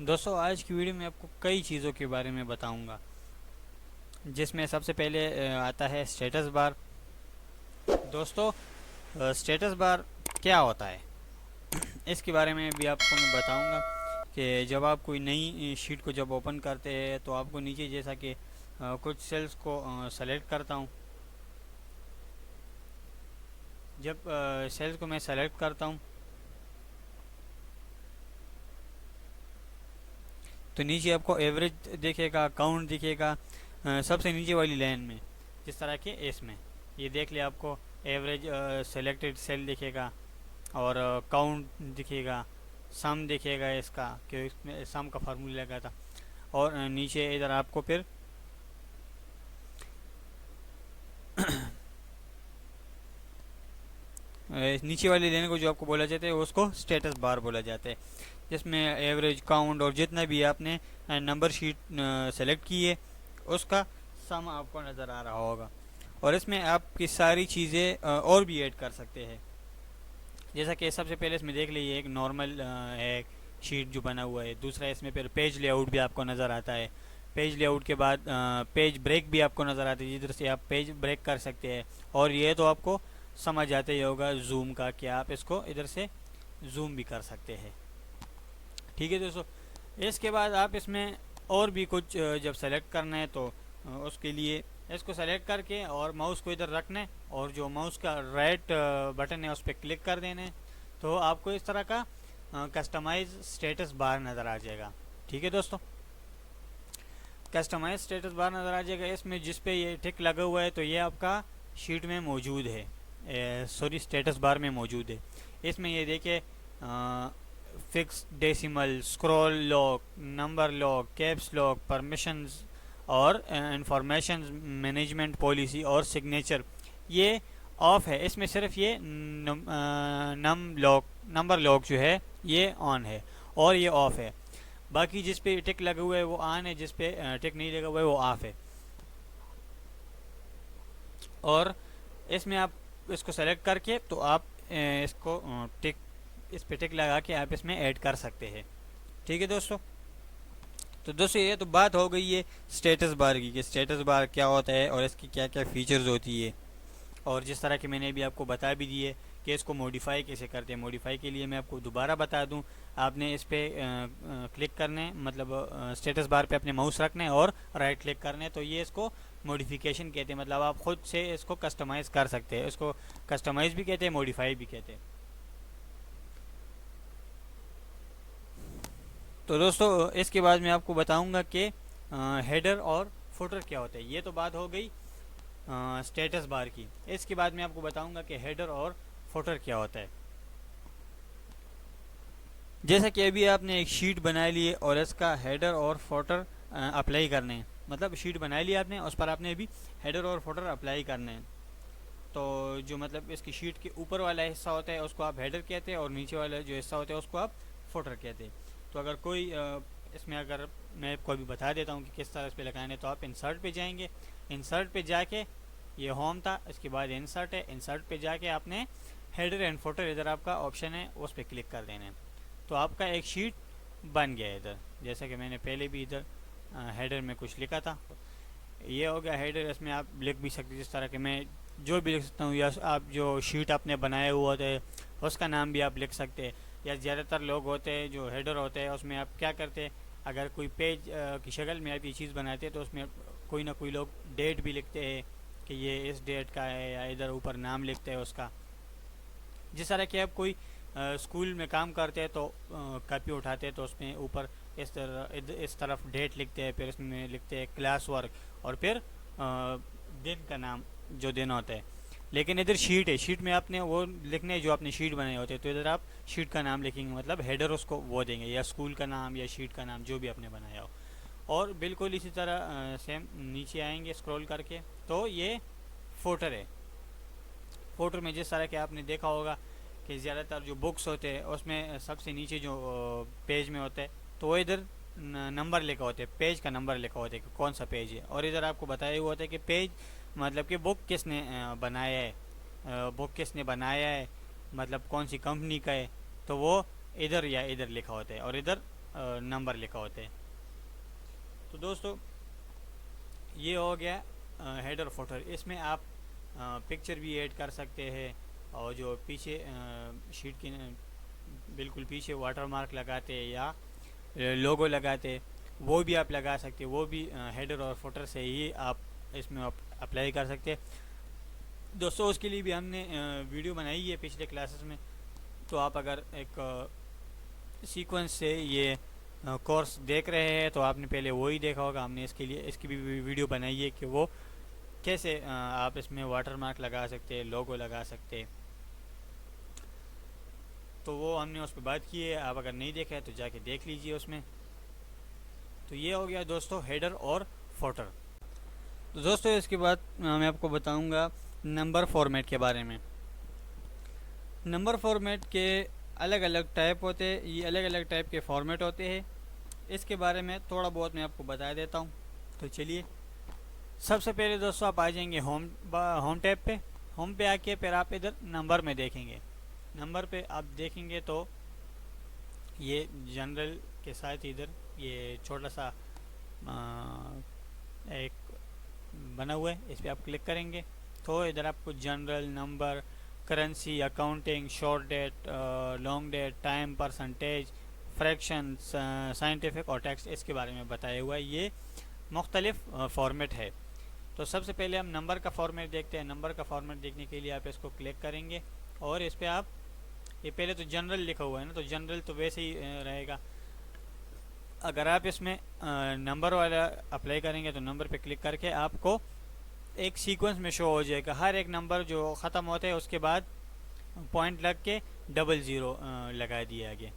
दोस्तों आज की वीडियो में आपको कई चीज़ों के बारे में बताऊंगा, जिसमें सबसे पहले आता है स्टेटस बार। दोस्तों स्टेटस बार क्या होता है इसके बारे में भी आपको मैं बताऊंगा कि जब आप कोई नई शीट को जब ओपन करते हैं तो आपको नीचे जैसा कि कुछ सेल्स को सेलेक्ट करता हूं। जब सेल्स को मैं सेलेक्ट करता हूं तो नीचे आपको एवरेज दिखेगा, काउंट दिखेगा सबसे नीचे वाली लाइन में, जिस तरह के इसमें ये देख लिया। आपको एवरेज सेलेक्टेड सेल दिखेगा और काउंट दिखेगा, सम दिखेगा इसका कि इसमें सम का फार्मूला लगा था। और नीचे इधर आपको फिर नीचे वाली लाइन को जो आपको बोला जाता है उसको स्टेटस बार बोला जाता है, जिसमें एवरेज, काउंट और जितना भी आपने नंबर शीट सेलेक्ट की है उसका सम आपको नज़र आ रहा होगा। और इसमें आपकी सारी चीज़ें और भी ऐड कर सकते हैं, जैसा कि सबसे पहले इसमें देख लीजिए एक नॉर्मल है शीट जो बना हुआ है। दूसरा इसमें फिर पेज लेआउट भी आपको नज़र आता है। पेज लेआउट के बाद पेज ब्रेक भी आपको नज़र आता है, जिधर से आप पेज ब्रेक कर सकते हैं। और ये तो आपको समझ आते ही होगा जूम का, कि आप इसको इधर से जूम भी कर सकते हैं। ठीक है दोस्तों, इसके बाद आप इसमें और भी कुछ जब सेलेक्ट करना है तो उसके लिए इसको सेलेक्ट करके और माउस को इधर रखना है और जो माउस का राइट बटन है उस पर क्लिक कर देना है, तो आपको इस तरह का कस्टमाइज स्टेटस बार नज़र आ जाएगा। ठीक है दोस्तों, कस्टमाइज स्टेटस बार नज़र आ जाएगा। इसमें जिस पे ये टिक लगा हुआ है तो ये आपका शीट में मौजूद है, सॉरी स्टेटस बार में मौजूद है। इसमें ये देखिए fix decimal, scroll lock, number lock, caps lock, permissions और इंफॉर्मेशन मैनेजमेंट पॉलिसी और सिग्नेचर ये ऑफ है। इसमें सिर्फ ये नंबर लॉक जो है ये ऑन है और ये ऑफ है। बाकी जिस पे टिक लगा हुआ है वो ऑन है, जिस पे टिक नहीं लगा हुआ है वो ऑफ है। और इसमें आप इसको सेलेक्ट करके तो आप इसको टिक, इस पे टिक लगा के आप इसमें ऐड कर सकते हैं। ठीक है दोस्तों, तो दोस्तों ये तो बात हो गई है स्टेटस बार की, कि स्टेटस बार क्या होता है और इसकी क्या क्या फीचर्स होती है। और जिस तरह के मैंने अभी आपको बता भी दिए कि इसको मॉडिफाई कैसे करते हैं। मॉडिफाई के लिए मैं आपको दोबारा बता दूं, आपने इस पर क्लिक करना है, मतलब स्टेटस बार पे अपने माउस रखना है और राइट क्लिक करना है, तो ये इसको मॉडिफिकेशन कहते हैं। मतलब आप खुद से इसको कस्टमाइज़ कर सकते हैं। इसको कस्टमाइज़ भी कहते हैं, मॉडिफाई भी कहते हैं। तो दोस्तों इसके बाद मैं आपको बताऊंगा कि हेडर और फुटर क्या होता है। ये तो बात हो गई स्टेटस बार की। इसके बाद मैं आपको बताऊंगा कि हेडर और फुटर क्या होता है। जैसा कि अभी आपने एक शीट बना ली है और इसका हेडर और फुटर अप्लाई करने हैं, मतलब शीट बना ली आपने, उस पर आपने अभी हेडर और फुटर अप्लाई करने हैं। तो जो मतलब इसकी शीट के ऊपर वाला हिस्सा होता है उसको आप हेडर कहते हैं और नीचे वाला जो हिस्सा होता है उसको आप फुटर कहते हैं। तो अगर कोई इसमें अगर मैं आपको अभी बता देता हूँ कि किस तरह इस पर लगाने, तो आप इंसर्ट पे जाएंगे। इंसर्ट पे जाके ये होम था, इसके बाद इंसर्ट है। इंसर्ट पे जाके आपने हेडर एंड फुटर, इधर आपका ऑप्शन है उस पर क्लिक कर देना है, तो आपका एक शीट बन गया है इधर। जैसा कि मैंने पहले भी इधर हेडर में कुछ लिखा था, ये हो गया हेडर। इसमें आप लिख भी सकते, जिस तरह के मैं जो भी लिख सकता हूँ, या आप जो शीट आपने बनाया हुआ होता है उसका नाम भी आप लिख सकते हैं। या ज़्यादातर लोग होते हैं जो हेडर होते हैं उसमें आप क्या करते हैं, अगर कोई पेज की शक्ल में आप ये चीज़ बनाते हैं तो उसमें कोई ना कोई लोग डेट भी लिखते हैं कि ये इस डेट का है, या इधर ऊपर नाम लिखते हैं उसका। जिस तरह कि आप कोई स्कूल में काम करते हैं तो कॉपी उठाते हैं तो उसमें ऊपर इस तरफ डेट लिखते हैं, फिर इसमें लिखते हैं क्लास वर्क और फिर दिन का नाम जो दिन होता है। लेकिन इधर शीट है, शीट में आपने वो लिखने है जो आपने शीट बनाए होते हैं, तो इधर आप शीट का नाम लिखेंगे, मतलब हेडर उसको वो देंगे, या स्कूल का नाम या शीट का नाम जो भी आपने बनाया हो। और बिल्कुल इसी तरह सेम नीचे आएंगे स्क्रॉल करके, तो ये फोटर है। फोटर में जिस तरह के आपने देखा होगा कि ज़्यादातर जो बुक्स होते हैं उसमें सबसे नीचे जो पेज में होता है तो वो इधर नंबर लिखा होता है, पेज का नंबर लिखा होता है कि कौन सा पेज है। और इधर आपको बताया हुआ होता है कि पेज मतलब कि बुक किसने बनाया है, बुक किसने बनाया है, मतलब कौन सी कंपनी का है, तो वो इधर या इधर लिखा होता है। और इधर नंबर लिखा होता है। तो दोस्तों ये हो गया हेडर फुटर। इसमें आप पिक्चर भी ऐड कर सकते हैं, और जो पीछे शीट के बिल्कुल पीछे वाटर मार्क लगाते हैं या लोगो लगाते हैं, वो भी आप लगा सकते हैं। वो भी हेडर और फुटर से ही आप इसमें अप्लाई कर सकते हैं। दोस्तों उसके लिए भी हमने वीडियो बनाई है पिछले क्लासेस में, तो आप अगर एक सीक्वेंस से ये कोर्स देख रहे हैं तो आपने पहले वो ही देखा होगा। हमने इसके लिए इसकी भी वीडियो बनाई है कि वो कैसे आप इसमें वाटर मार्क लगा सकते हैं, लोगो लगा सकते हैं। तो वो हमने उस पर बात की है, आप अगर नहीं देखा है तो जाके देख लीजिए उसमें। तो ये हो गया दोस्तों हेडर और फुटर। तो दोस्तों इसके बाद मैं आपको बताऊंगा नंबर फॉर्मेट के बारे में। नंबर फॉर्मेट के अलग अलग टाइप होते हैं, ये अलग अलग टाइप के फॉर्मेट होते हैं। इसके बारे में थोड़ा बहुत मैं आपको बता देता हूँ। तो चलिए, सबसे पहले दोस्तों आप आ जाएंगे होम टैब पे। होम पे आके फिर आप इधर नंबर में देखेंगे। नंबर पे आप देखेंगे तो ये जनरल के साथ इधर ये छोटा सा एक बना हुआ है, इस पर आप क्लिक करेंगे तो इधर आपको general, number, currency, accounting, short date, long date, time, percentage, fraction, scientific और टेक्स्ट, इसके बारे में बताया हुआ है। ये मुख्तलिफ फॉर्मेट है। तो सबसे पहले हम नंबर का फॉर्मेट देखते हैं। नंबर का फॉर्मेट देखने के लिए आप इसको क्लिक करेंगे और इस पर आप ये पहले तो जनरल लिखा हुआ है ना, तो जनरल तो वैसे ही रहेगा। अगर आप इसमें नंबर वाला अप्लाई करेंगे तो नंबर पे क्लिक करके आपको एक सीक्वेंस में शो हो जाएगा। हर एक नंबर जो ख़त्म होता है उसके बाद पॉइंट लग के 00 लगा दिया गया।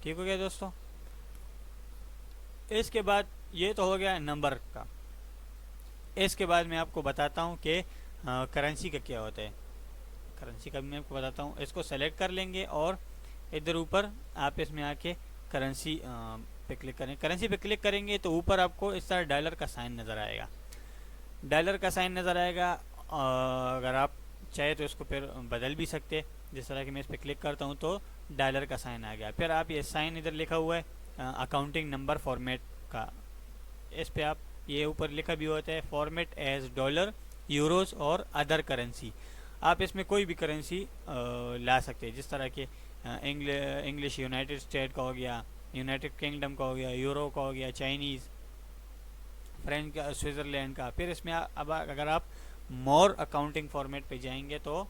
ठीक हो गया दोस्तों। इसके बाद ये तो हो गया नंबर का। इसके बाद मैं आपको बताता हूँ कि करेंसी का क्या होता है। करेंसी का भी मैं आपको बताता हूँ। इसको सेलेक्ट कर लेंगे और इधर ऊपर आप इसमें आके करेंसी पे क्लिक करें। करेंसी पे क्लिक करेंगे तो ऊपर आपको इस तरह डॉलर का साइन नज़र आएगा। डॉलर का साइन नज़र आएगा। अगर आप चाहे तो इसको फिर बदल भी सकते। जिस तरह कि मैं इस पर क्लिक करता हूँ तो डॉलर का साइन आ गया। फिर आप ये साइन इधर लिखा हुआ है अकाउंटिंग नंबर फॉर्मेट का, इस पर आप ये ऊपर लिखा भी होता है फॉर्मेट एज डॉलर, यूरोज और अदर करेंसी। आप इसमें कोई भी करेंसी ला सकते हैं, जिस तरह के इंग्लिश यूनाइटेड स्टेट का हो गया, यूनाइटेड किंगडम का हो गया, यूरो का हो गया, चाइनीज़, फ्रेंच का, स्विट्ज़रलैंड का। फिर इसमें अब अगर आप मोर अकाउंटिंग फॉर्मेट पे जाएंगे तो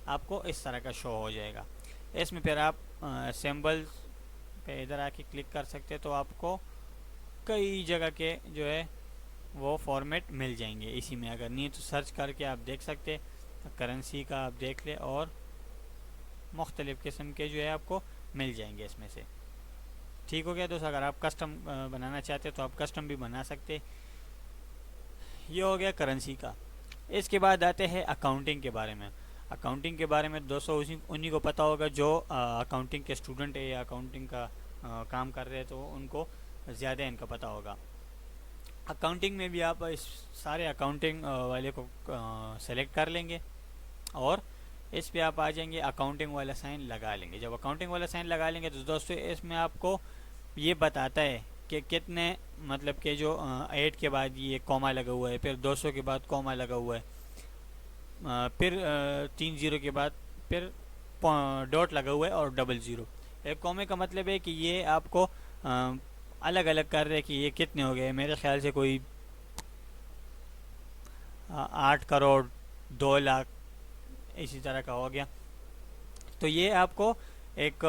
आपको इस तरह का शो हो जाएगा। इसमें फिर आप सिंबल्स पे इधर आके क्लिक कर सकते हैं तो आपको कई जगह के जो है वो फॉर्मेट मिल जाएंगे इसी में। अगर नहीं तो सर्च करके आप देख सकते, करेंसी का आप देख ले और मुख्तलिफ़ किस्म के जो है आपको मिल जाएंगे इसमें से। ठीक हो गया दोस्तों। अगर आप कस्टम बनाना चाहते तो आप कस्टम भी बना सकते। ये हो गया करेंसी का। इसके बाद आते हैं अकाउंटिंग के बारे में। अकाउंटिंग के बारे में दोस्तों उन्हीं को पता होगा जो अकाउंटिंग के स्टूडेंट है या अकाउंटिंग का काम कर रहे हैं, तो उनको ज़्यादा इनका पता होगा। अकाउंटिंग में भी आप इस सारे अकाउंटिंग वाले को सेलेक्ट कर लेंगे और इस पे आप आ जाएंगे, अकाउंटिंग वाला साइन लगा लेंगे। जब अकाउंटिंग वाला साइन लगा लेंगे तो दोस्तों इसमें आपको ये बताता है कि कितने, मतलब कि जो 8 के बाद ये कॉमा लगा हुआ है, फिर 200 के बाद कॉमा लगा हुआ है, फिर 3 0 के बाद फिर डॉट लगा हुआ है और 00। एक कॉमे का मतलब है कि ये आपको अलग अलग कर रहे हैं कि ये कितने हो गए। मेरे ख्याल से कोई 8 करोड़ 2 लाख इसी तरह का हो गया। तो ये आपको एक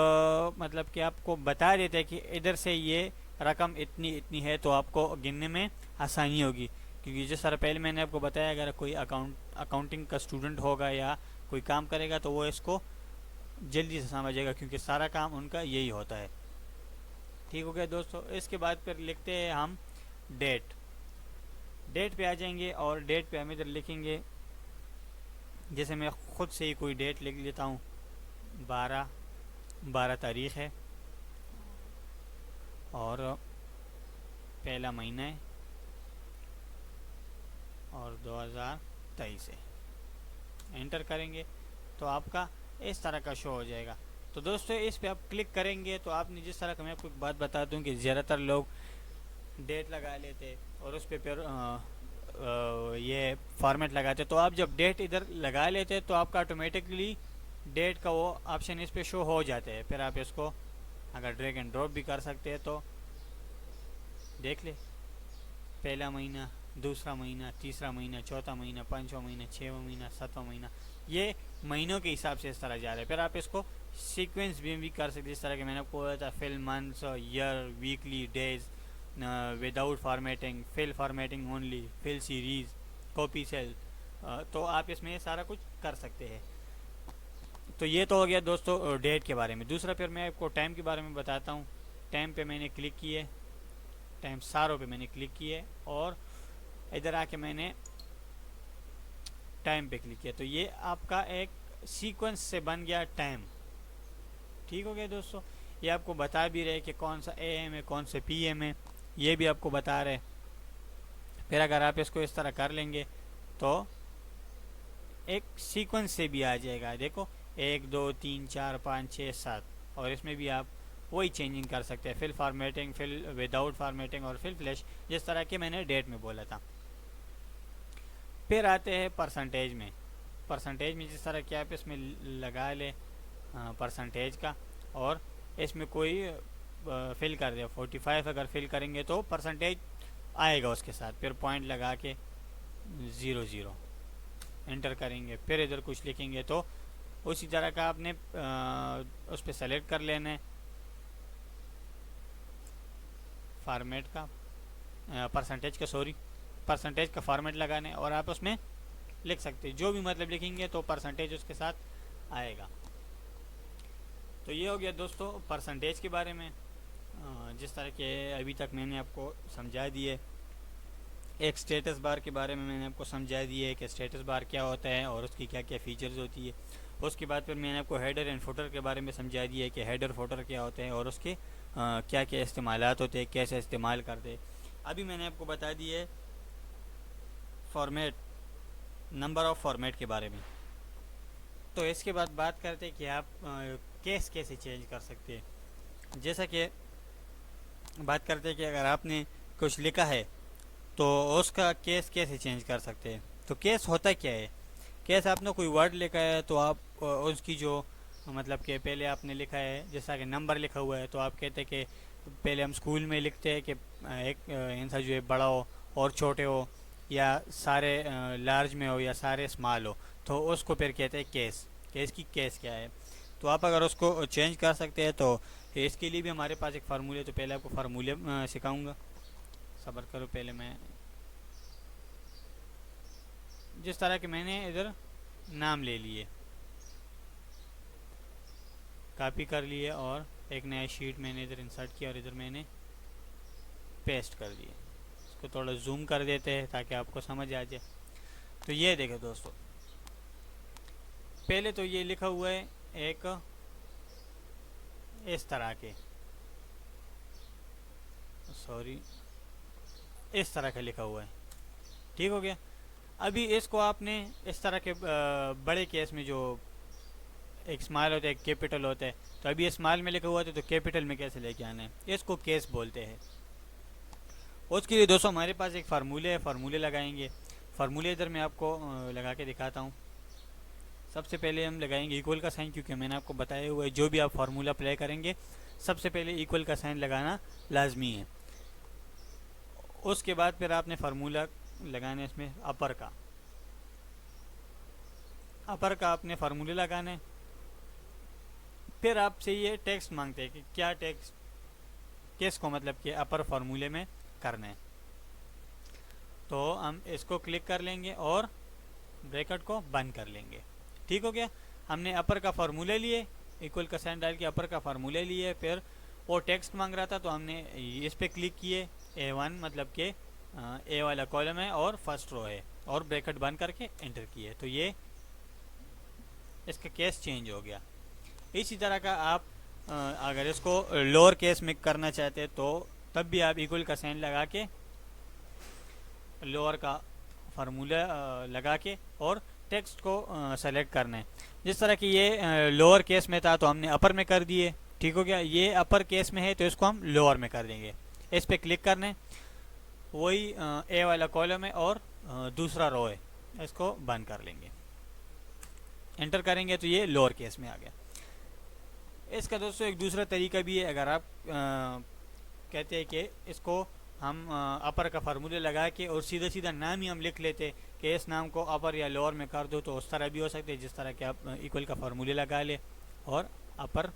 मतलब कि आपको बता देते हैं कि इधर से ये रकम इतनी इतनी है, तो आपको गिनने में आसानी होगी। क्योंकि जिस तरह पहले मैंने आपको बताया, अगर कोई अकाउंटिंग का स्टूडेंट होगा या कोई काम करेगा तो वो इसको जल्दी से समझेगा, क्योंकि सारा काम उनका यही होता है। ठीक हो गया दोस्तों। इसके बाद फिर लिखते हैं हम डेट। डेट पे आ जाएंगे और डेट पे हम इधर लिखेंगे, जैसे मैं ख़ुद से ही कोई डेट लिख लेता हूँ। 12 तारीख़ है और पहला महीना है और 2023 है। एंटर करेंगे तो आपका इस तरह का शो हो जाएगा। तो दोस्तों इस पे आप क्लिक करेंगे तो आपने जिस तरह का, मैं आपको एक बात बता दूं कि ज़्यादातर लोग डेट लगा लेते और उस पे फिर ये फॉर्मेट लगाते। तो आप जब डेट इधर लगा लेते तो आपका ऑटोमेटिकली डेट का वो ऑप्शन इस पे शो हो जाते हैं। फिर आप इसको अगर ड्रैग एंड ड्रॉप भी कर सकते हैं तो देख ले, पहला महीना, दूसरा महीना, तीसरा महीना, चौथा महीना, पाँचवा महीना, छठवां महीना, सातवां महीना, ये महीनों के हिसाब से इस तरह जा रहे हैं। फिर आप इसको सीक्वेंस भी कर सकते हैं, जिस तरह के मैंने आपको बोला था, fill months, year, weekly, days, without formatting, fill formatting only, fill series, copy cell. तो आप इसमें ये सारा कुछ कर सकते हैं। तो ये तो हो गया दोस्तों डेट के बारे में। दूसरा फिर मैं आपको टाइम के बारे में बताता हूँ। टाइम पे मैंने क्लिक किए, टाइम सारों पे मैंने क्लिक किए और इधर आके मैंने टाइम पे क्लिक किया। तो ये आपका एक सीक्वेंस से बन गया टाइम। ठीक हो गया दोस्तों। ये आपको बता भी रहे कि कौन सा AM है, कौन सा PM है, ये भी आपको बता रहे। फिर अगर आप इसको इस तरह कर लेंगे तो एक सीक्वेंस से भी आ जाएगा। देखो 1 2 3 4 5 6 7, और इसमें भी आप वही चेंजिंग कर सकते हैं, fill formatting, fill without formatting और फिल फ्लैश, जिस तरह के मैंने डेट में बोला था। फिर आते हैं परसेंटेज में। परसेंटेज में जिस तरह कि आप इसमें लगा ले परसेंटेज का, और इसमें कोई फिल कर दे 45 अगर फिल करेंगे तो परसेंटेज आएगा उसके साथ। फिर पॉइंट लगा के 00 एंटर करेंगे, फिर इधर कुछ लिखेंगे तो उसी तरह का आपने उस पर सेलेक्ट कर लेना है फॉर्मेट का, परसेंटेज का, सॉरी, परसेंटेज का फॉर्मेट लगाने, और आप उसमें लिख सकते हैं जो भी मतलब लिखेंगे तो परसेंटेज उसके साथ आएगा। तो ये हो गया दोस्तों परसेंटेज के बारे में। जिस तरह के अभी तक मैंने आपको समझा दिए। एक स्टेटस बार के बारे में मैंने आपको समझा दिया है कि स्टेटस बार क्या होता है और उसकी क्या क्या फ़ीचर्स होती है। उसके बाद फिर मैंने आपको हेडर एंड फुटर के बारे में समझा दिया है कि हेडर फुटर क्या होते हैं और उसके क्या क्या इस्तेमालात होते हैं, कैसे इस्तेमाल करते हैं। अभी मैंने आपको बता दिया है फॉर्मेट, नंबर ऑफ़ फॉर्मेट के बारे में। तो इसके बाद बात करते हैं कि आप केस कैसे चेंज कर सकते हैं। जैसा कि बात करते हैं कि अगर आपने कुछ लिखा है तो उसका केस कैसे चेंज कर सकते हैं। तो केस होता क्या है? केस आपने कोई वर्ड लिखा है तो आप उसकी जो मतलब कि पहले आपने लिखा है, जैसा कि नंबर लिखा हुआ है, तो आप कहते हैं कि पहले हम स्कूल में लिखते हैं कि एक आंसर जो है बड़ा हो और छोटे हो, या सारे लार्ज में हो या सारे स्मॉल हो, तो उसको फिर कहते हैं केस। केस की केस क्या है, तो आप अगर उसको चेंज कर सकते हैं तो इसके लिए भी हमारे पास एक फार्मूले, तो पहले आपको फार्मूले सिखाऊंगा। सब्र करो, पहले मैं जिस तरह के मैंने इधर नाम ले लिए, कॉपी कर लिए और एक नया शीट मैंने इधर इंसर्ट किया और इधर मैंने पेस्ट कर दिए। इसको थोड़ा जूम कर देते हैं ताकि आपको समझ आ जाए। तो ये देखो दोस्तों, पहले तो ये लिखा हुआ है एक इस तरह के, सॉरी, इस तरह का लिखा हुआ है। ठीक हो गया। अभी इसको आपने इस तरह के बड़े केस में, जो एक स्मॉल होता है एक कैपिटल होता है, तो अभी स्मॉल में लिखा हुआ था तो कैपिटल में कैसे लेके आना है, इसको केस बोलते हैं। उसके लिए दोस्तों हमारे पास एक फार्मूले है, फार्मूले लगाएंगे। फार्मूले इधर मैं आपको लगा के दिखाता हूँ। सबसे पहले हम लगाएंगे इक्वल का साइन, क्योंकि मैंने आपको बताया हुआ है जो भी आप फार्मूला अप्लाई करेंगे सबसे पहले इक्वल का साइन लगाना लाजमी है। उसके बाद फिर आपने फार्मूला लगाना है इसमें अपर का, अपर का आपने फार्मूले लगाने। फिर आपसे ये टेक्स्ट मांगते हैं कि क्या टेक्स्ट किसको मतलब कि अपर फार्मूले में करना है। तो हम इसको क्लिक कर लेंगे और ब्रैकेट को बंद कर लेंगे। ठीक हो गया। हमने अपर का फार्मूले लिए, इक्वल का साइन डाल के अपर का फार्मूले लिए, फिर वो टेक्स्ट मांग रहा था तो हमने इस पर क्लिक किए। A1 मतलब कि ए वाला कॉलम है और फर्स्ट रो है, और ब्रैकेट बंद करके एंटर किए, तो ये इसका केस चेंज हो गया। इसी तरह का आप अगर इसको लोअर केस में करना चाहते हैं तो तब भी आप इक्वल का साइन लगा के लोअर का फार्मूला लगा के और टेक्स्ट को सेलेक्ट करना है। जिस तरह कि ये लोअर केस में था तो हमने अपर में कर दिए, ठीक हो गया। ये अपर केस में है तो इसको हम लोअर में कर देंगे। इस पर क्लिक करना है, वही ए वाला कॉलम है और दूसरा रो है, इसको बंद कर लेंगे। एंटर करेंगे तो ये लोअर केस में आ गया। इसका दोस्तों एक दूसरा तरीका भी है। अगर आप कहते हैं कि इसको हम अपर का फार्मूले लगा के और सीधा सीधा नाम ही हम लिख लेते कि इस नाम को अपर या लोअर में कर दो, तो उस तरह भी हो सकते हैं। जिस तरह कि आप इक्वल का फार्मूले लगा ले और अपर।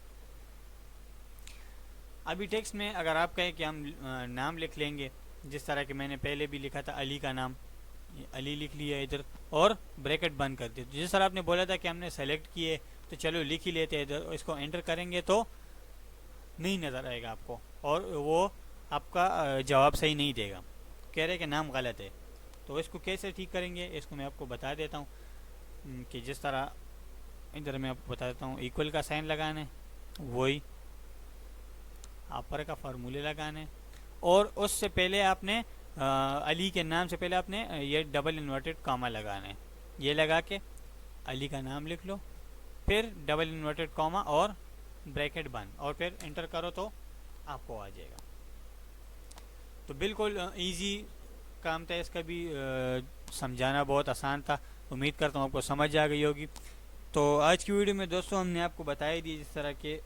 अभी टेक्स्ट में अगर आप कहें कि हम नाम लिख लेंगे, जिस तरह कि मैंने पहले भी लिखा था अली का नाम, अली लिख लिया इधर और ब्रैकेट बंद कर दिया। जिस तरह आपने बोला था कि हमने सेलेक्ट किए तो चलो लिख ही लेते हैं इधर। इसको एंटर करेंगे तो नहीं नज़र आएगा आपको और वो आपका जवाब सही नहीं देगा, कह रहे कि नाम गलत है। तो इसको कैसे ठीक करेंगे इसको मैं आपको बता देता हूँ कि जिस तरह इधर मैं आपको बता देता हूँ, इक्वल का साइन लगाना है, वही अपर का फार्मूले लगाना है और उससे पहले आपने अली के नाम से पहले आपने ये डबल इन्वर्टेड कॉमा लगाना है। ये लगा के अली का नाम लिख लो, फिर डबल इन्वर्टेड कॉमा और ब्रैकेट बंद और फिर एंटर करो तो आपको आ जाएगा। तो बिल्कुल इजी काम था इसका भी, समझाना बहुत आसान था। उम्मीद करता हूँ आपको समझ आ गई होगी। तो आज की वीडियो में दोस्तों हमने आपको बताया दी जिस तरह के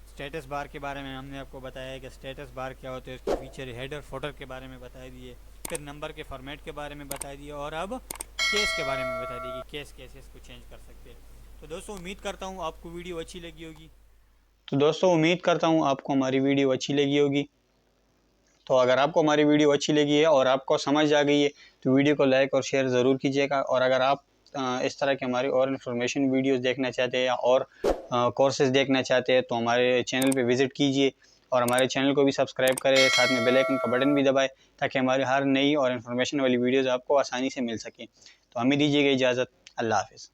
स्टेटस बार के बारे में हमने आपको बताया कि स्टेटस बार क्या होता है, उसके फीचर, हेडर फोटर के बारे में बता दिए, फिर नंबर के फॉर्मेट के बारे में बता दिए और अब केस के बारे में बता दिए कि केस कैसे इसको चेंज कर सकते हैं। तो दोस्तों उम्मीद करता हूँ आपको वीडियो अच्छी लगी होगी। हमारी वीडियो अच्छी लगी होगी। तो अगर आपको हमारी वीडियो अच्छी लगी है और आपको समझ आ गई है तो वीडियो को लाइक और शेयर ज़रूर कीजिएगा। और अगर आप इस तरह के हमारी और इन्फॉर्मेशन वीडियोस देखना चाहते हैं या और कोर्सेज देखना चाहते हैं तो हमारे चैनल पे विज़िट कीजिए और हमारे चैनल को भी सब्सक्राइब करें, साथ में बेल आइकन का बटन भी दबाएं ताकि हमारी हर नई और इन्फॉर्मेशन वाली वीडियोज़ आपको आसानी से मिल सकें। तो हमें दीजिएगा इजाज़त। अल्लाह हाफ़िज़।